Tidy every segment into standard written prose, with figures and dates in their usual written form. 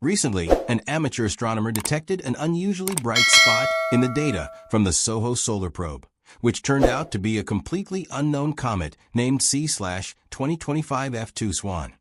Recently, an amateur astronomer detected an unusually bright spot in the data from the SOHO solar probe, which turned out to be a completely unknown comet named C/2025 F2 Swan.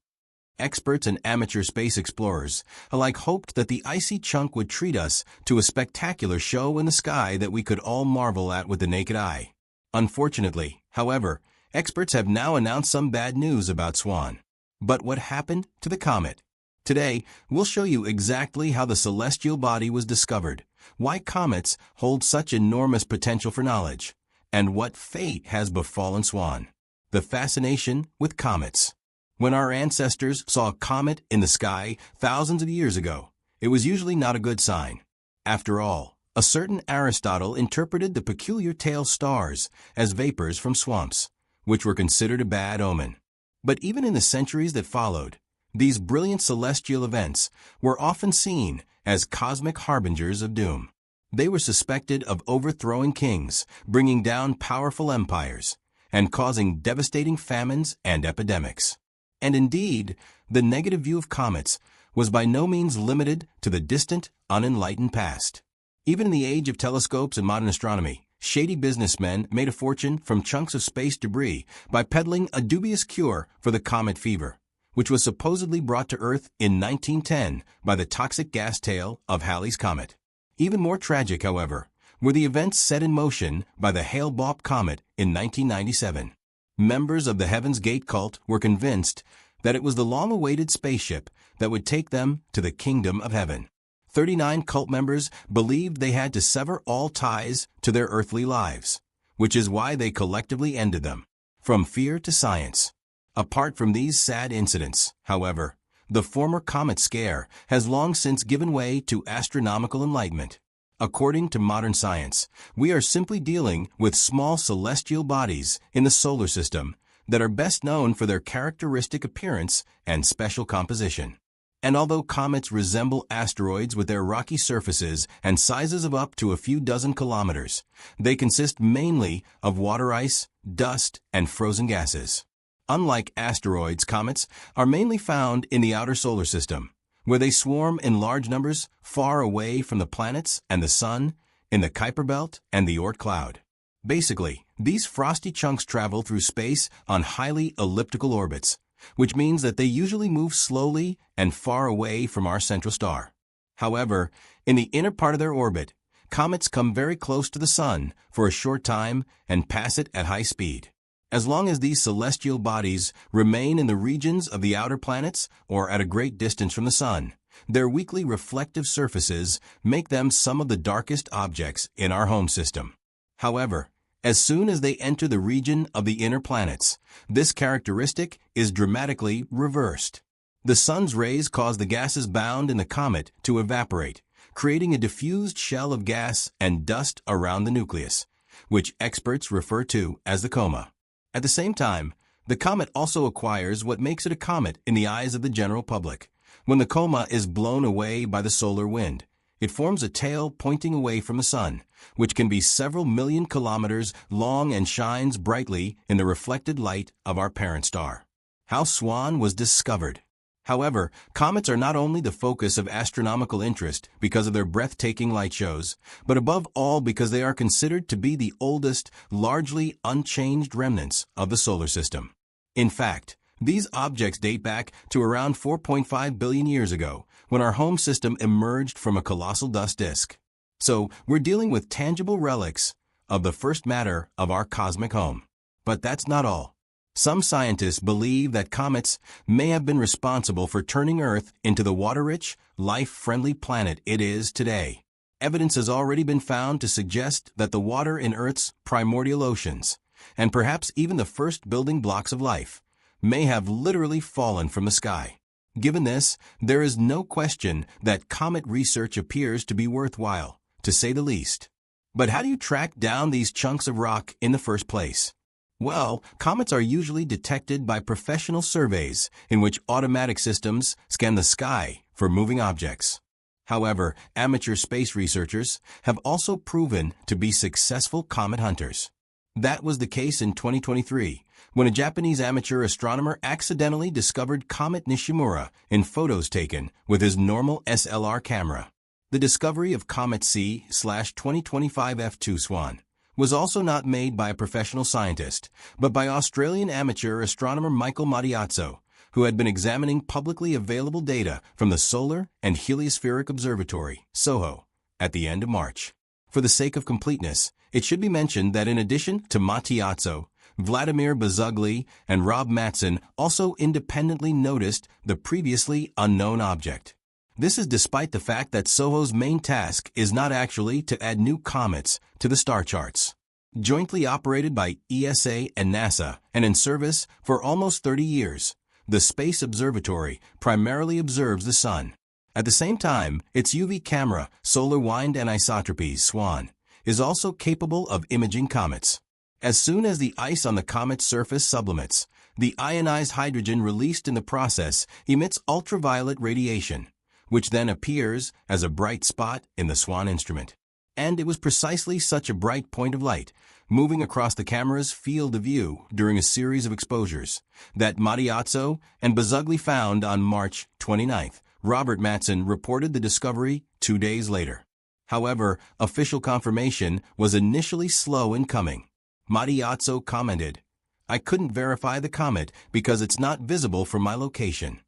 Experts and amateur space explorers alike hoped that the icy chunk would treat us to a spectacular show in the sky that we could all marvel at with the naked eye. Unfortunately, however, experts have now announced some bad news about Swan. But what happened to the comet? Today, we'll show you exactly how the celestial body was discovered, why comets hold such enormous potential for knowledge, and what fate has befallen Swan. The fascination with comets. When our ancestors saw a comet in the sky thousands of years ago, it was usually not a good sign. After all, a certain Aristotle interpreted the peculiar tail stars as vapors from swamps, which were considered a bad omen. But even in the centuries that followed, these brilliant celestial events were often seen as cosmic harbingers of doom. They were suspected of overthrowing kings, bringing down powerful empires, and causing devastating famines and epidemics. And indeed, the negative view of comets was by no means limited to the distant, unenlightened past. Even in the age of telescopes and modern astronomy, shady businessmen made a fortune from chunks of space debris by peddling a dubious cure for the comet fever, which was supposedly brought to Earth in 1910 by the toxic gas tail of Halley's Comet. Even more tragic, however, were the events set in motion by the Hale-Bopp comet in 1997. Members of the Heaven's Gate cult were convinced that it was the long-awaited spaceship that would take them to the kingdom of heaven. 39 cult members believed they had to sever all ties to their earthly lives, which is why they collectively ended them. From fear to science. Apart from these sad incidents, however, the former comet scare has long since given way to astronomical enlightenment. According to modern science, we are simply dealing with small celestial bodies in the solar system that are best known for their characteristic appearance and special composition. And although comets resemble asteroids with their rocky surfaces and sizes of up to a few dozen kilometers, they consist mainly of water ice, dust, and frozen gases. Unlike asteroids, comets are mainly found in the outer solar system, where they swarm in large numbers far away from the planets and the sun, in the Kuiper Belt and the Oort cloud. Basically, these frosty chunks travel through space on highly elliptical orbits, which means that they usually move slowly and far away from our central star. However, in the inner part of their orbit, comets come very close to the sun for a short time and pass it at high speed. As long as these celestial bodies remain in the regions of the outer planets or at a great distance from the sun, their weakly reflective surfaces make them some of the darkest objects in our home system. However, as soon as they enter the region of the inner planets, this characteristic is dramatically reversed. The sun's rays cause the gases bound in the comet to evaporate, creating a diffused shell of gas and dust around the nucleus, which experts refer to as the coma. At the same time, the comet also acquires what makes it a comet in the eyes of the general public. When the coma is blown away by the solar wind, it forms a tail pointing away from the sun, which can be several million kilometers long and shines brightly in the reflected light of our parent star. How Swan was discovered. However, comets are not only the focus of astronomical interest because of their breathtaking light shows, but above all because they are considered to be the oldest, largely unchanged remnants of the solar system. In fact, these objects date back to around 4.5 billion years ago, when our home system emerged from a colossal dust disk. So, we're dealing with tangible relics of the first matter of our cosmic home. But that's not all. Some scientists believe that comets may have been responsible for turning Earth into the water-rich, life-friendly planet it is today. Evidence has already been found to suggest that the water in Earth's primordial oceans, and perhaps even the first building blocks of life, may have literally fallen from the sky. Given this, there is no question that comet research appears to be worthwhile, to say the least. But how do you track down these chunks of rock in the first place? Well, comets are usually detected by professional surveys in which automatic systems scan the sky for moving objects. However, amateur space researchers have also proven to be successful comet hunters. That was the case in 2023, when a Japanese amateur astronomer accidentally discovered Comet Nishimura in photos taken with his normal SLR camera. The discovery of Comet C/2025 F2 Swan was also not made by a professional scientist, but by Australian amateur astronomer Michael Matiazzo, who had been examining publicly available data from the Solar and Heliospheric Observatory, SOHO, at the end of March. For the sake of completeness, it should be mentioned that in addition to Matiazzo, Vladimir Bazugli and Rob Matson also independently noticed the previously unknown object. This is despite the fact that SOHO's main task is not actually to add new comets to the star charts. Jointly operated by ESA and NASA and in service for almost 30 years, the Space Observatory primarily observes the Sun. At the same time, its UV camera, Solar Wind Anisotropy SWAN, is also capable of imaging comets. As soon as the ice on the comet's surface sublimates, the ionized hydrogen released in the process emits ultraviolet radiation, which then appears as a bright spot in the SWAN instrument. And it was precisely such a bright point of light, moving across the camera's field of view during a series of exposures, that Matiazzo and Bazugli found on March 29th. Robert Matson reported the discovery 2 days later. However, official confirmation was initially slow in coming. Matiazzo commented, "I couldn't verify the comet because it's not visible from my location."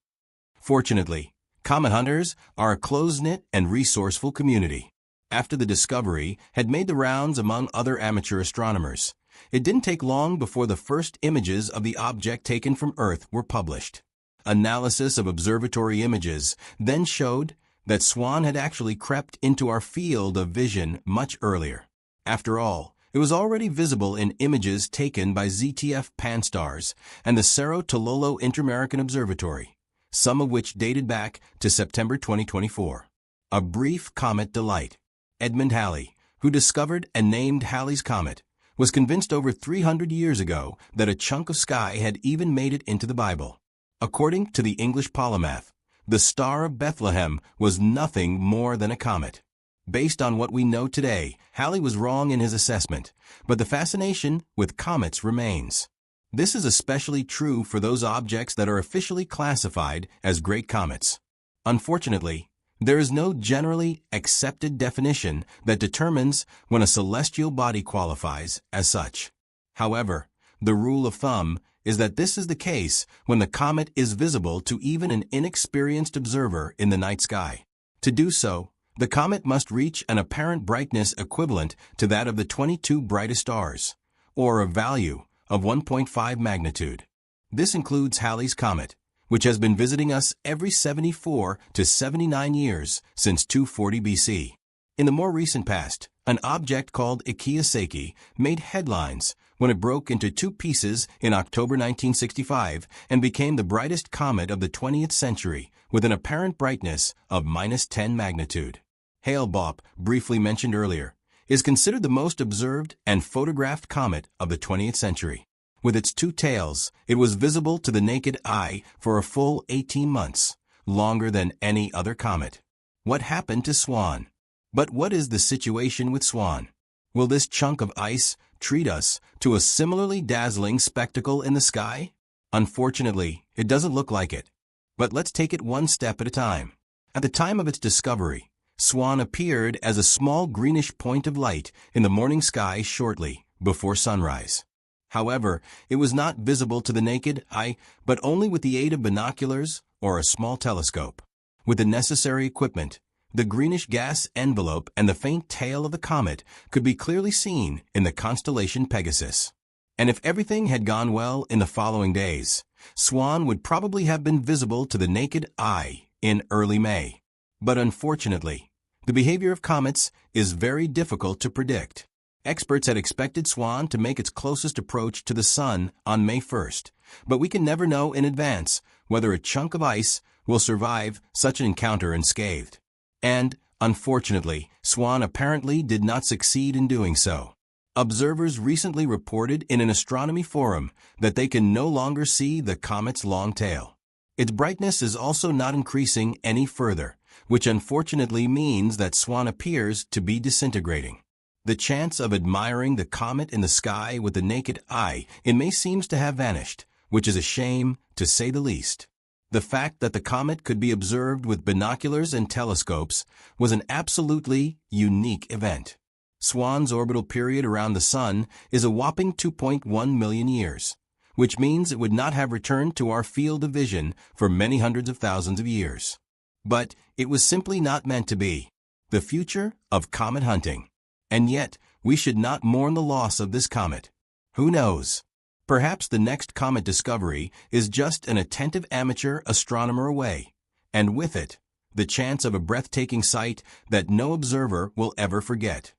Fortunately, comet hunters are a close-knit and resourceful community. After the discovery had made the rounds among other amateur astronomers, it didn't take long before the first images of the object taken from Earth were published. Analysis of observatory images then showed that SWAN had actually crept into our field of vision much earlier. After all, it was already visible in images taken by ZTF Pan-STARRS and the Cerro Tololo Inter-American Observatory, some of which dated back to September 2024. A brief comet delight. Edmund Halley, who discovered and named Halley's Comet, was convinced over 300 years ago that a chunk of sky had even made it into the Bible. According to the English polymath, the Star of Bethlehem was nothing more than a comet. Based on what we know today, Halley was wrong in his assessment, but the fascination with comets remains. This is especially true for those objects that are officially classified as great comets. Unfortunately, there is no generally accepted definition that determines when a celestial body qualifies as such. However, the rule of thumb is that this is the case when the comet is visible to even an inexperienced observer in the night sky. To do so, the comet must reach an apparent brightness equivalent to that of the 22 brightest stars, or a value of 1.5 magnitude. This includes Halley's Comet, which has been visiting us every 74 to 79 years since 240 BC. In the more recent past, an object called Ikea made headlines when it broke into 2 pieces in October 1965 and became the brightest comet of the 20th century with an apparent brightness of -10 magnitude. Hale-Bopp, briefly mentioned earlier, is considered the most observed and photographed comet of the 20th century. With its 2 tails, it was visible to the naked eye for a full 18 months, longer than any other comet. What happened to SWAN? But what is the situation with SWAN? Will this chunk of ice treat us to a similarly dazzling spectacle in the sky? Unfortunately, it doesn't look like it. But let's take it one step at a time. At the time of its discovery, SWAN appeared as a small greenish point of light in the morning sky shortly before sunrise. However, it was not visible to the naked eye, but only with the aid of binoculars or a small telescope. With the necessary equipment, the greenish gas envelope and the faint tail of the comet could be clearly seen in the constellation Pegasus. And if everything had gone well in the following days, SWAN would probably have been visible to the naked eye in early May. But unfortunately, the behavior of comets is very difficult to predict. Experts had expected SWAN to make its closest approach to the Sun on May 1st, but we can never know in advance whether a chunk of ice will survive such an encounter unscathed. And, unfortunately, SWAN apparently did not succeed in doing so. Observers recently reported in an astronomy forum that they can no longer see the comet's long tail. Its brightness is also not increasing any further, which unfortunately means that SWAN appears to be disintegrating. The chance of admiring the comet in the sky with the naked eye, it may seem to have vanished, which is a shame, to say the least. The fact that the comet could be observed with binoculars and telescopes was an absolutely unique event. Swan's orbital period around the Sun is a whopping 2.1 million years, which means it would not have returned to our field of vision for many hundreds of thousands of years. But it was simply not meant to be. The future of comet hunting. And yet, we should not mourn the loss of this comet. Who knows? Perhaps the next comet discovery is just an attentive amateur astronomer away, and with it, the chance of a breathtaking sight that no observer will ever forget.